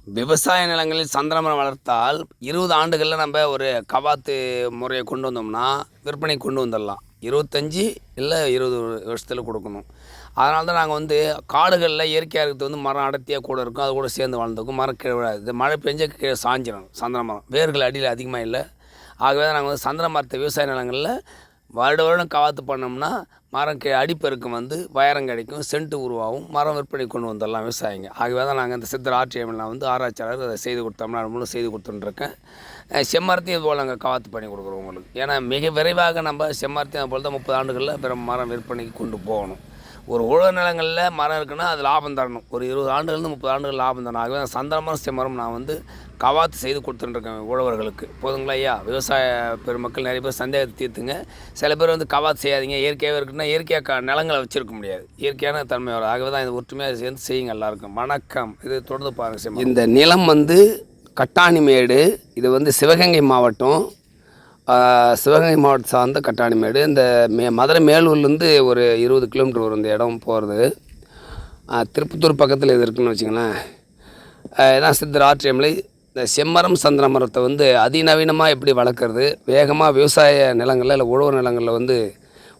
விவசாய நிலங்களில் சந்திரமரம் வளர்த்தால் 20 ஆண்டுகளில் நம்ம ஒரு கவாத்து முறையை கொண்டு வந்தோம்னா விற்பனை கொண்டு வந்துடலாம். 25 இல்லை 20 வருஷத்தில் கொடுக்கணும். அதனால தான் நாங்கள் வந்து காடுகளில் இயற்கையாக இருக்கிறது வந்து மரம் அடர்த்தியாக கூட இருக்கும், அது கூட சேர்ந்து வளர்ந்துக்கும். மரம் கீழே விழாது, மழை பெஞ்ச கீழே சாஞ்சிடும். சந்திர மரம் வேர்கள் அடியில் அதிகமாக இல்லை. ஆகவே தான் நாங்கள் வந்து சந்திர மரத்தை விவசாய நிலங்களில் வருடம் கவாத்து பண்ணோம்னா மரம் அடிப்பெருக்கம் வந்து வைரம் கிடைக்கும், சென்ட்டு உருவாகும், மரம் விற்பனை கொண்டு வந்துடலாம் விவசாயிங்க. ஆகவே தான் நாங்கள் இந்த சித்தர் ஆர்டிஎம்லாம் வந்து ஆராய்ச்சியாளர் அதை செய்து தமிழ்நாடு முழு செய்து கொடுத்துட்டுருக்கேன். செம்மரத்தையும் இது போல் நாங்கள் கவாத்து பண்ணி கொடுக்குறோம் உங்களுக்கு. ஏன்னா மிக விரைவாக நம்ம செம்மரத்தையும் அது போல் தான் 30 ஆண்டுகளில் பிற மரம் விற்பனைக்கு கொண்டு போகணும். ஒரு உழவு நிலங்களில் மரம் இருக்குன்னா அது லாபம் தரணும். ஒரு 20 ஆண்டுலேருந்து 30 ஆண்டுகள் லாபம் தரணும். ஆகவே சந்திரமரம் செம்மரம் நான் வந்து கவாத்து செய்து கொடுத்துட்டுருக்கேன் உழவர்களுக்கு. போதுங்களா ஐயா? விவசாய பெருமக்கள் நிறைய பேர் சந்தேகத்தை தீர்த்துங்க. சில பேர் வந்து கவாத்து செய்யாதீங்க, இயற்கையாக இருக்குன்னா இயற்கையாக நிலங்களை வச்சுருக்க முடியாது, இயற்கையான தன்மை வரும். ஆகவே தான் இது ஒற்றுமையாக சேர்ந்து செய்யுங்க எல்லாருக்கும். வணக்கம். இது தொடர்ந்து பாருங்கள். இந்த நிலம் வந்து கட்டாணிமேடு. இது வந்து சிவகங்கை மாவட்டம், சிவகங்கை மாவட்டம் சார்ந்த கட்டாணிமேடு. இந்த மதுரை மேலூர்லேருந்து ஒரு 20 கிலோமீட்டர் வரும் இந்த இடம் போகிறது. திருப்பத்தூர் பக்கத்தில் இது இருக்குதுன்னு வச்சுங்களேன். இதான் சித்தர் ஆர்டிஎம்ல இந்த செம்மரம் சந்திர மரத்தை வந்து அதிநவீனமாக எப்படி வளர்க்குறது, வேகமாக விவசாய நிலங்களில் இல்லை உழவு நிலங்களில் வந்து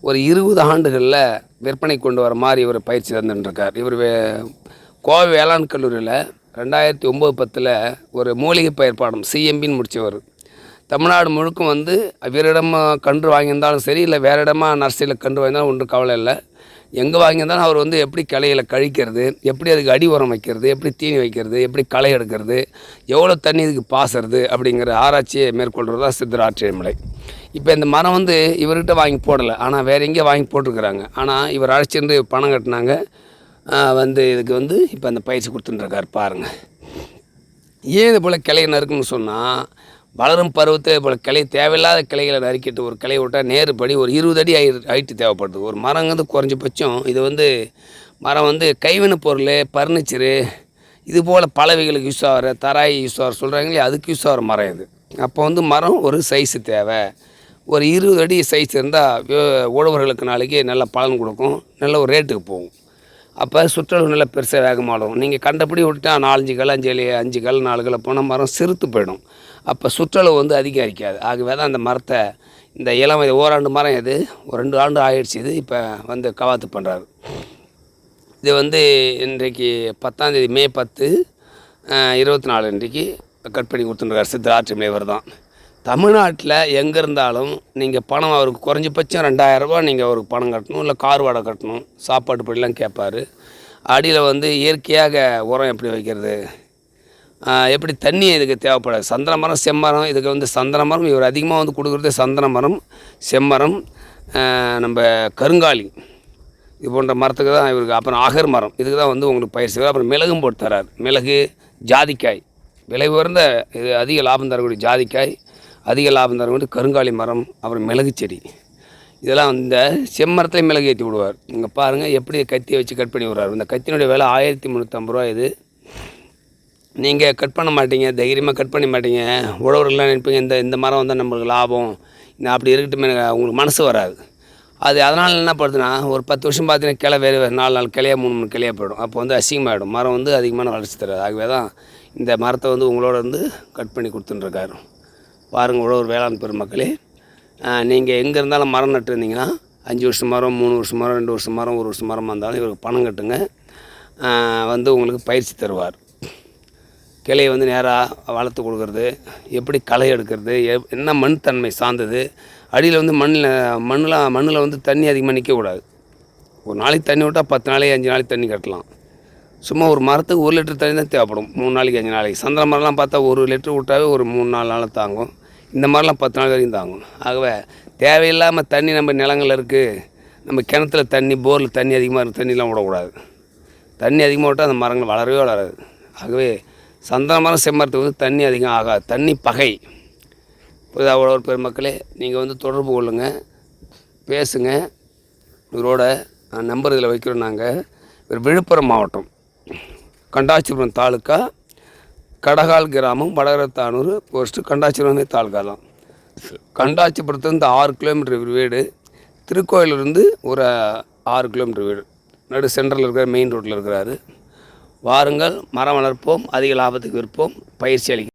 ஒரு 20 ஆண்டுகளில் விற்பனை கொண்டு வர மாதிரி இவர் பயிற்சி தந்துட்டுருக்கார். இவர் கோவை வேளாண் கல்லூரியில் 2009-10 ஒரு மூலிகை பயிர் பாடம் சிஎம்பின்னு முடித்தவர். தமிழ்நாடு முழுக்கும் வந்து இவரிடம் கன்று வாங்கியிருந்தாலும் சரி, இல்லை வேறு இடமா நர்சரியில் கன்று வாங்கியிருந்தாலும் ஒன்றும் கவலை இல்லை. எங்கே வாங்கியிருந்தாலும் அவர் வந்து எப்படி கிளைகளை கழிக்கிறது, எப்படி அதுக்கு அடி உரம் வைக்கிறது, எப்படி தீனி வைக்கிறது, எப்படி களை எடுக்கிறது, எவ்வளோ தண்ணி இதுக்கு பாசுறது அப்படிங்கிற ஆராய்ச்சியை மேற்கொள்கிறது தான் சித்தர் ஆர்டிஎம்லை. இப்போ இந்த மரம் வந்து இவர்கிட்ட வாங்கி போடலை, ஆனால் வேறு எங்கேயோ வாங்கி போட்டிருக்கிறாங்க. ஆனால் இவர் அழைச்சிருந்து பணம் கட்டினாங்க. வந்து இதுக்கு வந்து இப்போ அந்த பயிற்சி கொடுத்துட்டுருக்கார் பாருங்கள். ஏன் இது போல் கிளையை நறுக்குன்னு சொன்னால், வளரும் பருவத்தை போல் கிளை தேவையில்லாத கிளைகளை நறுக்கிட்டு ஒரு கிளை விட்டால் நேருபடி ஒரு 20 அடி ஹைட்டு தேவைப்படுது. ஒரு மரங்கிறது குறைஞ்சபட்சம். இது வந்து மரம் வந்து கைவினை பொருள், பர்னிச்சரு, இது போல் பலவைகளுக்கு யூஸ் ஆகிற தராய் யூஸ் ஆகிற சொல்கிறாங்களே, அதுக்கு யூஸ் ஆகிற மரம் இது. அப்போ வந்து மரம் ஒரு சைஸு தேவை. ஒரு 20 அடி சைஸ் இருந்தால் உழவர்களுக்கு நாளைக்கு நல்ல பலன் கொடுக்கும், நல்ல ஒரு ரேட்டுக்கு போகும். அப்போ சுற்றளவு நல்லா பெருசாக வேகமாடும். நீங்கள் கண்டபடி விட்டுட்டால் 4-5 கல் 5 கல் 4 கல் போனால் மரம் சிறுத்து போயிடும். அப்போ சுற்றளவு வந்து அதிகரிக்காது. ஆகவே தான் அந்த மரத்தை இந்த இளம் ஓராண்டு மரம் இது ஒரு 2 ஆண்டு ஆயிடுச்சு. இது இப்போ வந்து கவாத்து பண்ணுறாரு. இது வந்து இன்றைக்கு 10ஆம் தேதி மே 10 24 இன்றைக்கு கட் பண்ணி கொடுத்துருக்காரு சித்தர் ஆர்டிஎம்ல. இவர் தான் தமிழ்நாட்டில் எங்கே இருந்தாலும் நீங்கள் பணம் அவருக்கு குறைஞ்சபட்சம் 2000 ரூபா நீங்கள் அவருக்கு பணம் கட்டணும், இல்லை கார் வாடகை கட்டணும், சாப்பாடு படிலாம் கேட்பார். அடியில் வந்து இயற்கையாக உரம் எப்படி வைக்கிறது, எப்படி தண்ணி இதுக்கு தேவைப்படாது. சந்தன மரம் செம்மரம், இதுக்கு வந்து சந்தன மரம் இவர் அதிகமாக வந்து கொடுக்குறது சந்தன மரம், செம்மரம், நம்ம கருங்காலி, இது போன்ற மரத்துக்கு தான் இவருக்கு. அப்புறம் அகர் மரம், இதுக்கு தான் வந்து உங்களுக்கு பயிர் செய்வார். அப்புறம் மிளகும் போட்டு தரார். மிளகு, ஜாதிக்காய், விலை உயர்ந்த இது அதிக லாபம் தரக்கூடிய ஜாதிக்காய், அதிக லாபம் தரக்கூடிய கருங்காலி மரம், அப்புறம் மிளகு செடி, இதெல்லாம் இந்த செம்மரத்தில் மிளகு ஏற்றி விடுவார். இங்கே பாருங்கள் எப்படி கத்தியை வச்சு கட் பண்ணி விடுறாரு. இந்த கத்தினுடைய விலை 1350 ரூபா. இது நீங்கள் கட் பண்ண மாட்டீங்க, தைரியமாக கட் பண்ண மாட்டீங்க. உழவர்கள்லாம் நினைப்பீங்க இந்த மரம் வந்து நம்மளுக்கு லாபம், அப்படி இருக்கட்டும், உங்களுக்கு மனசு வராது. அது அதனால் என்ன பண்ணுதுன்னா, ஒரு 10 வருஷம் பார்த்தீங்கன்னா கிளை வேறு 4 கிளையாக 3 கிளையாக போயிடும். அப்போ வந்து அசிங்கமாகிடும், மரம் வந்து அதிகமான வளர்ச்சி தராது. ஆகவே தான் இந்த மரத்தை வந்து உங்களோட வந்து கட் பண்ணி கொடுத்துட்டுருக்காரு. பாருங்கள் உழவர் வேளாண் பெருமக்களே, நீங்கள் எங்கே இருந்தாலும் மரம் நட்டுருந்தீங்கன்னா 5 வருஷம் மரம், 3 வருஷம் மரம், 2 வருஷம் மரம், 1 வருஷம் மரமாக இருந்தாலும் இவருக்கு பணம் கட்டுங்க. வந்து உங்களுக்கு பயிற்சி தருவார். கிளையை வந்து நேராக வளர்த்து கொடுக்குறது, எப்படி களை எடுக்கிறது, என்ன மண் தன்மை சார்ந்தது. அடியில் வந்து மண்ணில் வந்து தண்ணி அதிகமாக நிற்கக்கூடாது. ஒரு நாளைக்கு தண்ணி விட்டால் 10 நாளைக்கு 5 நாளைக்கு தண்ணி கட்டலாம். சும்மா ஒரு மரத்துக்கு 1 லிட்டர் தண்ணி தான் தேவைப்படும் 3 நாளைக்கு 5 நாளைக்கு. சந்திர மரம்லாம் பார்த்தா 1 லிட்டர் விட்டாவே ஒரு 3-4 நாள் தாங்கும். இந்த மாதிரிலாம் 10 நாள் வரைக்கும் தாங்கும். ஆகவே தேவையில்லாமல் தண்ணி நம்ம நிலங்களில் இருக்குது, நம்ம கிணத்துல தண்ணி, போரில் தண்ணி அதிகமாக இருக்குது, தண்ணிலாம் விடக்கூடாது. தண்ணி அதிகமாக விட்டால் அந்த மரங்கள் வளரவே வளராது. ஆகவே சந்தன மரம் செம்மரத்துக்கு வந்து தண்ணி அதிகம் ஆகாது, தண்ணி பகை. புரியுதா உழவர் பெருமக்களே? நீங்கள் வந்து தொடர்பு கொள்ளுங்கள், பேசுங்க. இவரோட நம்பர் இதில் வைக்கிறோம். நாங்கள் விழுப்புரம் மாவட்டம் கண்டாச்சிபுரம் தாலுக்கா, கடகால் கிராமம், வடகரத்தானூர் போஸ்ட்டு, கண்டாச்சிபுரம் தாலுக்கா தான். கண்டாச்சிபுரத்துலேருந்து 6 கிலோமீட்டர் வீடு, திருக்கோயிலிருந்து ஒரு 6 கிலோமீட்டர் வீடு, நடு சென்ட்ரலில் இருக்கிற மெயின் ரோட்டில் இருக்கிறாரு. வாருங்கள், மரம் வளர்ப்போம், அதிக லாபத்துக்கு விற்போம், பயிற்சி அளிக்கிறோம்.